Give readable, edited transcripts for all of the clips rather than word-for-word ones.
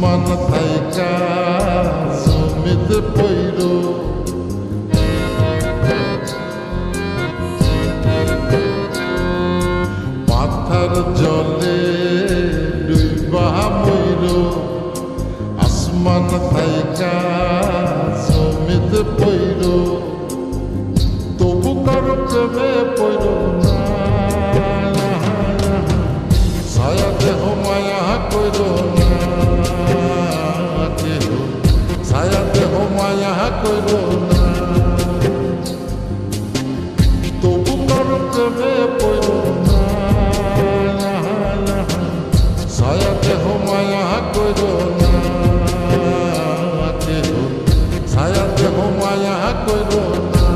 আসমান থাইকা জমিতে পইর মাথার জলে ডুইবা মইর আসমান থাইকা জমিতে পইর তবু কারো প্রেমে পইর না ছায়া দেহ মায়া কইর না কেহ ছায়া দেহ মায়া কইর না তবু কারো প্রেমে পইর না ছায়া দেহ মায়া কইর না কেহ ছায়া দেহ মায়া কইর না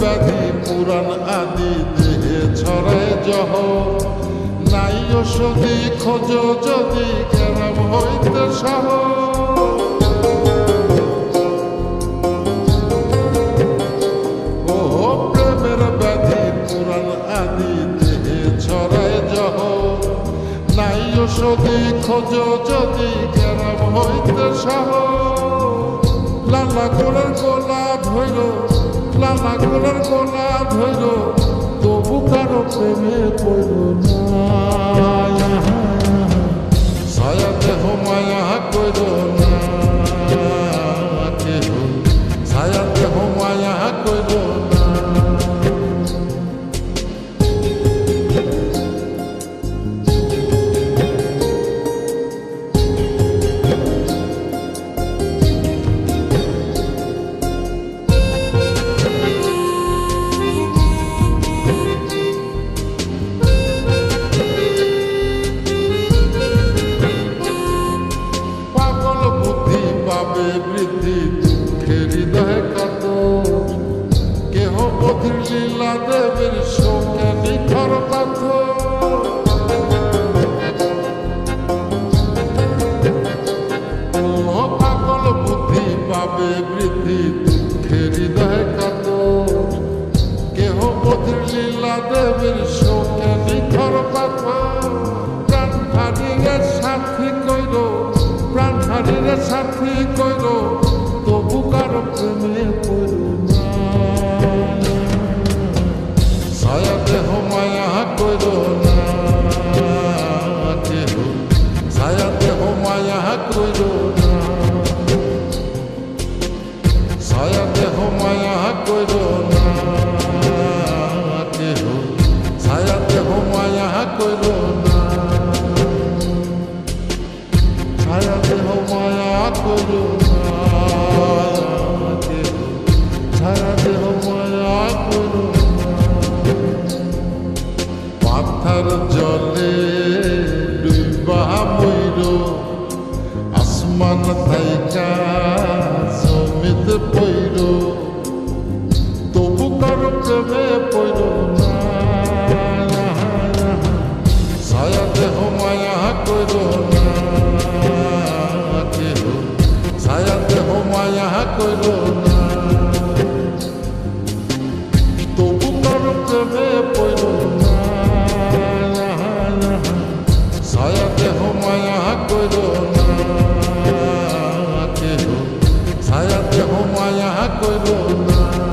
ব্যাধি পুরাণ আদি দেহে ছড়ায় জহ নাই ওষুধি খোঁজ যদি কেরাম হইতে সহ ও প্রেমের ব্যাধি পুরাণ আদি দেহে ছড়ায় জহ নাই ওষুধি খোঁজ যদি কেরাম হইতে সহ লালা গোলার গোলা ধৈর লালা গোলার গোলা ধৈর তবু কারো প্রেমে পড়ল না ছায়া দেহ মায়া কইর না কেহ ছায়া দেহ মায়া কইর না বৃদ্ধি দুঃখের হৃদয় কত কেহ বধির লীলা দেবের শোকে নিখর পাথর পাগল বুদ্ধি পাবে বৃদ্ধি দুঃখের হৃদয় কত কেহ বধির লীলা দেবের শোকে নিখর পাথর প্রাণ হারিয়ে সাথী কইর প্রাণ হারিয়ে সাথী কইর তবু কারো প্রেমে পড়ল না ছায়া দেহ মায়া কইর না কেহ ছায়া দেহ মায়া কইর না ছায়া দেহ মায়া কইর না কেহ ছায়া দেহ মায়া কইর না ছায়া দেহ মায়া কইর না কেহ ছায়া দেহ মায়া কইর না মাথার জলে ডুইবা মইর আসমান থাইকা জমিতে পইর তবু কারো প্রেমে পইর না ছায়া দেহ মায়া কইর না কেহ ছায়া দেহ মায়া কইর না তবু কারো প্রেমে পইর না ছায়া দেহ মায়া কইর না কেহ ছায়া দেহ মায়া কইর না